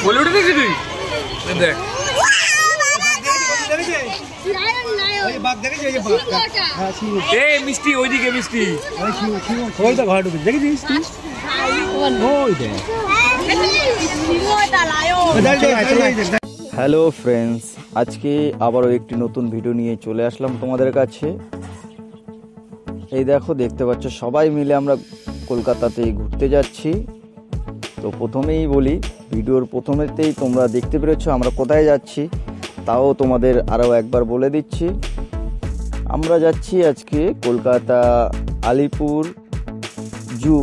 বলে উঠে দেখছি তুই দেখ মিষ্টি ওইদিকে মিষ্টি ঘর ঢুকে দেখেছিস হ্যালো ফ্রেন্ডস, আজকে আবারও একটি নতুন ভিডিও নিয়ে চলে আসলাম তোমাদের কাছে। এই দেখো, দেখতে পাচ্ছ সবাই মিলে আমরা কলকাতাতে ঘুরতে যাচ্ছি। তো প্রথমেই বলি, ভিডিওর প্রথমেতেই তোমরা দেখতে পেরেছো আমরা কোথায় যাচ্ছি, তাও তোমাদের আরও একবার বলে দিচ্ছি। আমরা যাচ্ছি আজকে কলকাতা আলিপুর জু,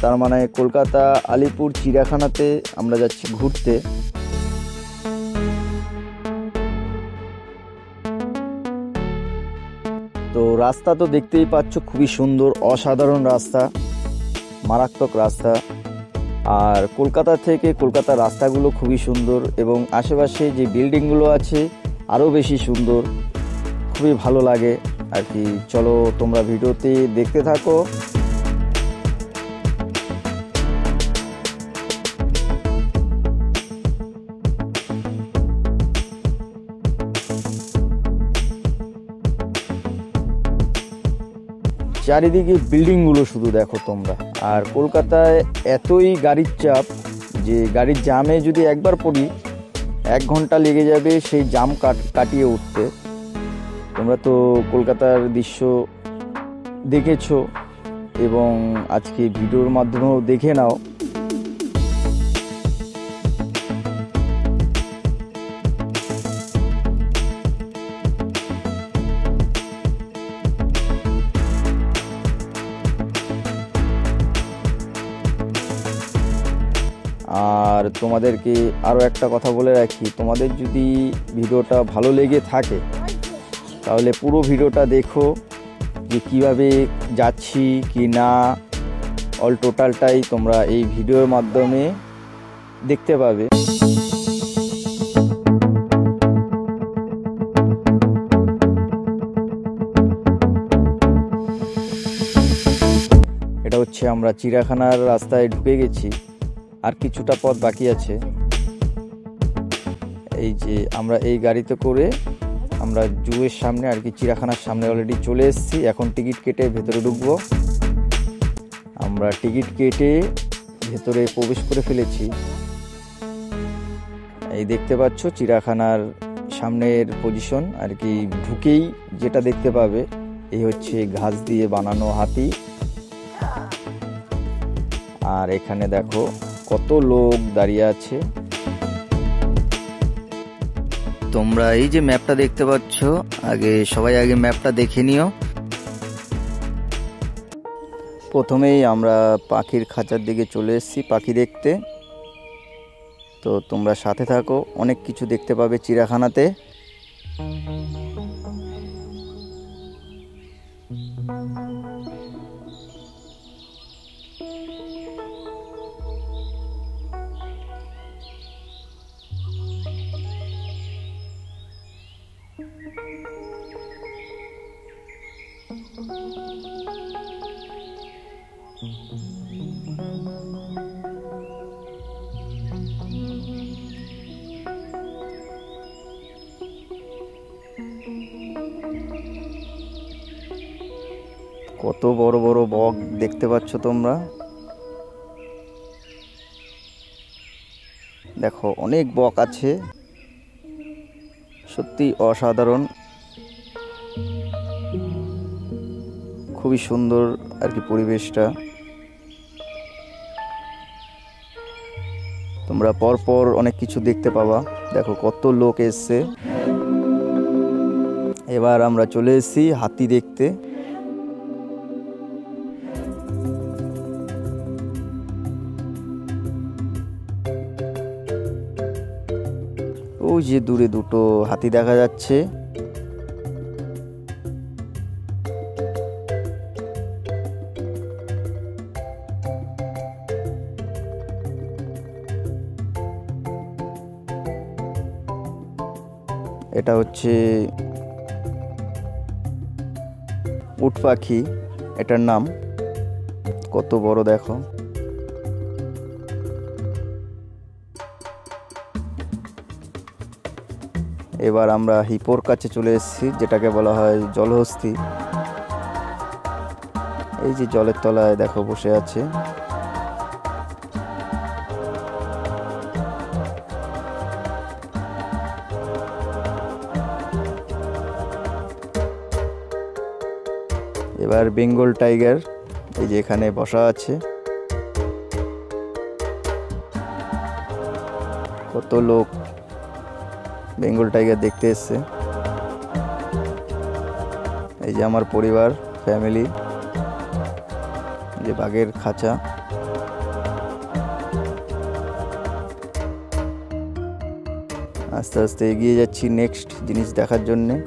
তার মানে কলকাতা আলিপুর চিড়িয়াখানাতে আমরা যাচ্ছি ঘুরতে। তো রাস্তা তো দেখতেই পাচ্ছ, খুবই সুন্দর, অসাধারণ রাস্তা, মারাত্মক রাস্তা। আর কলকাতা থেকে কলকাতার রাস্তাগুলো খুবই সুন্দর এবং আশেপাশে যে বিল্ডিংগুলো আছে আরও বেশি সুন্দর, খুবই ভালো লাগে আর কি। চলো তোমরা ভিডিওতে দেখতে থাকো। চারিদিকে বিল্ডিংগুলো শুধু দেখো তোমরা। আর কলকাতায় এতই গাড়ির চাপ যে গাড়ির জামে যদি একবার পড়ি 1 ঘন্টা লেগে যাবে সেই জাম কাটিয়ে উঠতে। তোমরা তো কলকাতার দৃশ্য দেখেছো এবং আজকে ভিডিওর মাধ্যমেও দেখে নাও। আর তোমাদেরকে আরও একটা কথা বলে রাখি, তোমাদের যদি ভিডিওটা ভালো লেগে থাকে তাহলে পুরো ভিডিওটা দেখো, যে কীভাবে যাচ্ছি কি না, অল টোটালটাই তোমরা এই ভিডিওর মাধ্যমে দেখতে পাবে। এটা হচ্ছে আমরা চিড়িয়াখানার রাস্তায় ঢুকে গেছি, আর কিছুটা পথ বাকি আছে। এই যে আমরা এই গাড়িতে করে আমরা জুয়ের সামনে আর কি, চিড়িয়াখানার সামনে অলরেডি চলে এসেছি। এখন টিকিট কেটে ভেতরে ঢুকবো। আমরা টিকিট কেটে ভেতরে প্রবেশ করে ফেলেছি। এই দেখতে পাচ্ছ চিড়িয়াখানার সামনের পজিশন আর কি, ঢুকেই যেটা দেখতে পাবে এই হচ্ছে ঘাস দিয়ে বানানো হাতি। আর এখানে দেখো কত লোক দাঁড়িয়ে আছে। তোমরা এই যে ম্যাপটা দেখতে পাচ্ছ, সবাই আগে ম্যাপটা দেখে নিও। প্রথমেই আমরা পাখির খাঁচার দিকে চলে এসেছি পাখি দেখতে। তো তোমরা সাথে থাকো, অনেক কিছু দেখতে পাবে চিড়িয়াখানাতে। কত বড় বড় বক দেখতে পাচ্ছ তোমরা, দেখো অনেক বক আছে, সত্যি অসাধারণ, খুবই সুন্দর আর কি পরিবেশটা। তোমরা পরপর অনেক কিছু দেখতে পাবা। দেখো কত লোক এসছে। এবার আমরা চলে এসেছি হাতি দেখতে। ওই যে দূরে দুটো হাতি দেখা যাচ্ছে। এটা হচ্ছে উট পাখি, এটার নাম। কত বড় দেখো। এবার আমরা হিপোর কাছে চলে এসেছি, যেটাকে বলা হয় জলহস্তী। এই যে জলের তলায় দেখো বসে আছে। এবার বেঙ্গল টাইগার, এই যে এখানে বসা আছে। কত লোক বেঙ্গল টাইগার দেখতে এসছে। এই যে আমার পরিবার, ফ্যামিলি, যে বাঘের খাঁচা। আস্তে আস্তে এগিয়ে যাচ্ছি নেক্সট জিনিস দেখার জন্যে।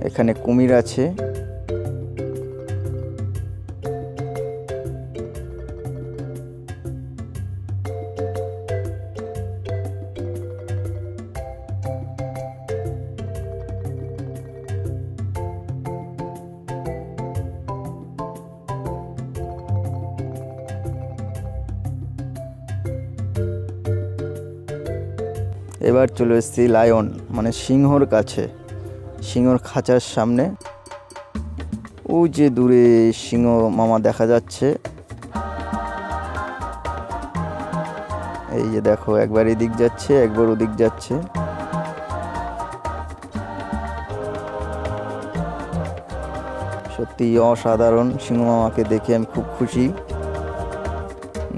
এখানে কুমির আছে। এবার চলে এসেছি লায়ন মানে সিংহর কাছে, সিংহর খাঁচার সামনে। ওই যে দূরে সিংহ মামা দেখা যাচ্ছে। এই যে দেখো, একবার এদিক যাচ্ছে, একবার ওদিক যাচ্ছে। সত্যি অসাধারণ। সিংহ মামাকে দেখে আমি খুব খুশি,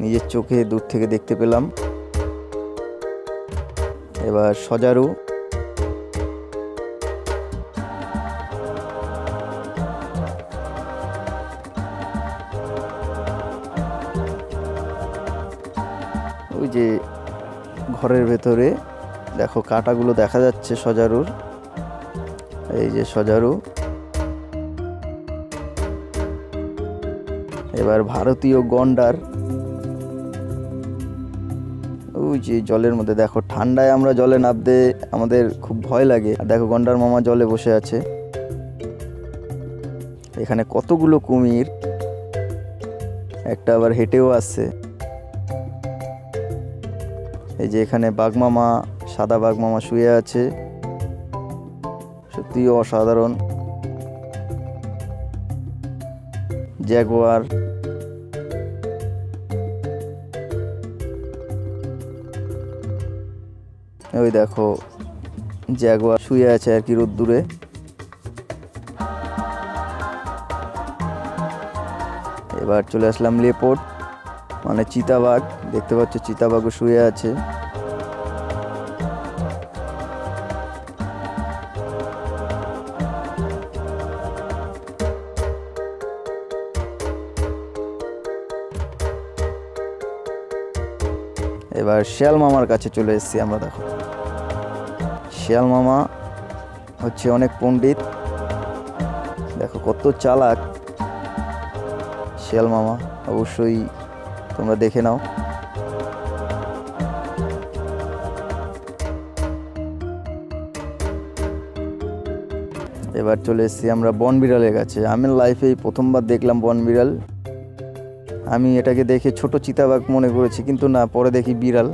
নিজের চোখে দূর থেকে দেখতে পেলাম। এবার সজারু, ওই যে ঘরের ভেতরে দেখো কাঁটাগুলো দেখা যাচ্ছে সজারুর। এই যে সজারু। এবার ভারতীয় গন্ডার, ওই যে জলের মধ্যে দেখো। ঠান্ডায় আমরা জলে নামতে আমাদের খুব ভয় লাগে, আর দেখো গন্ডার মামা জলে বসে আছে। এখানে কতগুলো কুমির, একটা আবার হেঁটেও আসছে। এই যে এখানে বাঘ মামা, সাদা বাঘ মামা শুয়ে আছে। সত্যি অসাধারণ। জ্যাগুয়ার, ওই দেখো জ্যাগুয়ার শুয়ে আছে আর কি রোদ্দুরে। এবার চলে আসলাম লেপোর্ড মানে চিতাবাঘ, দেখতে পাচ্ছ চিতাবাঘও শুয়ে আছে। এবার শিয়াল মামার কাছে চলে এসেছি আমরা। দেখো শিয়াল মামা হচ্ছে অনেক পণ্ডিত, দেখো কত চালাক শিয়াল মামা। অবশ্যই তোমরা দেখে নাও। এবার চলে এসেছি আমরা বন বিড়ালের কাছে। আমি লাইফে প্রথমবার দেখলাম বন বিড়াল। আমি এটাকে দেখে ছোট চিতাবাঘ মনে করেছি, কিন্তু না, পরে দেখি বিড়াল।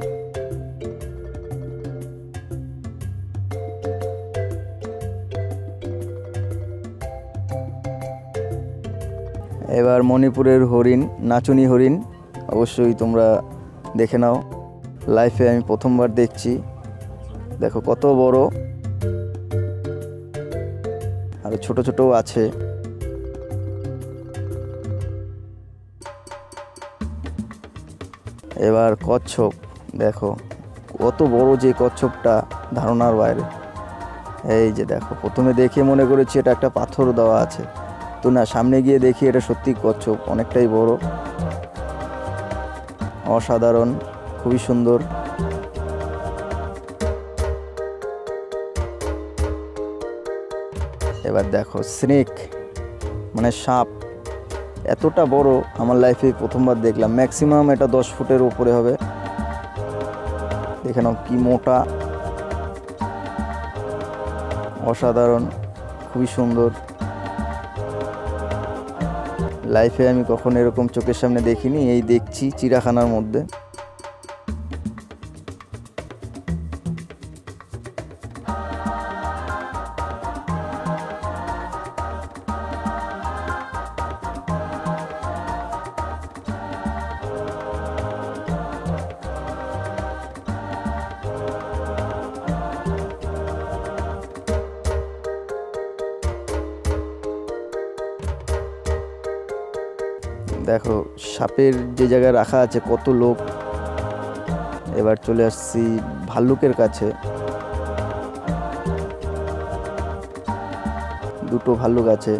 এবার মণিপুরের হরিণ, নাচনি হরিণ, অবশ্যই তোমরা দেখে নাও। লাইফে আমি প্রথমবার দেখছি। দেখো কত বড়, আর ছোট ছোটও আছে। এবার কচ্ছপ, দেখো কত বড় যে কচ্ছপটা, ধারণার বাইরে। এই যে দেখো, প্রথমে দেখে মনে করেছি এটা একটা পাথর দেওয়া আছে, তো না, সামনে গিয়ে দেখি এটা সত্যি কচ্ছপ, অনেকটাই বড়। অসাধারণ, খুবই সুন্দর। এবার দেখো স্নেক মানে সাপ, এতটা বড় আমার লাইফে প্রথমবার দেখলাম। ম্যাক্সিমাম এটা 10 ফুটের উপরে হবে। দেখে নাও কি মোটা, অসাধারণ, খুবই সুন্দর। লাইফে আমি কখনো এরকম চোখের সামনে দেখিনি, এই দেখছি চিড়িয়াখানার মধ্যে। দেখো সাপের যে জায়গায় রাখা আছে কত লোক। এবার চলে আসছি ভাল্লুকের কাছে। দুটো ভাল্লুক আছে,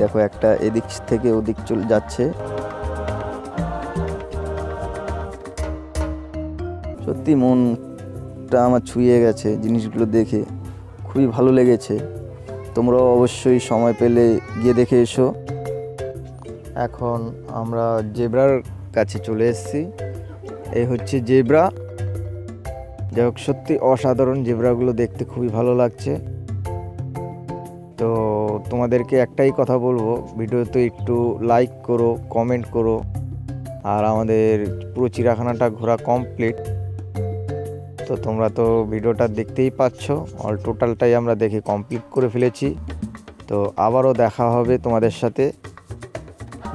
দেখো একটা এদিক থেকে ওদিক চলে যাচ্ছে। সত্যি মনটা আমার ছুঁয়ে গেছে জিনিসগুলো দেখে, খুবই ভালো লেগেছে। তোমরাও অবশ্যই সময় পেলে গিয়ে দেখে এসো। এখন আমরা জেব্রার কাছে চলে এসেছি। এই হচ্ছে জেব্রা। যাই হোক, সত্যি অসাধারণ, জেব্রাগুলো দেখতে খুবই ভালো লাগছে। তো তোমাদেরকে একটাই কথা বলবো, ভিডিওতে একটু লাইক করো, কমেন্ট করো। আর আমাদের পুরো চিড়িয়াখানাটা ঘোরা কমপ্লিট। তো তোমরা তো ভিডিওটা দেখতেই পাচ্ছ, অল টোটালটাই আমরা দেখে কমপ্লিট করে ফেলেছি। তো আবারও দেখা হবে তোমাদের সাথে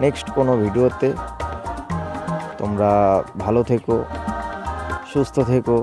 নেক্সট কোনো ভিডিওতে। তোমরা ভালো থেকো, সুস্থ থেকো।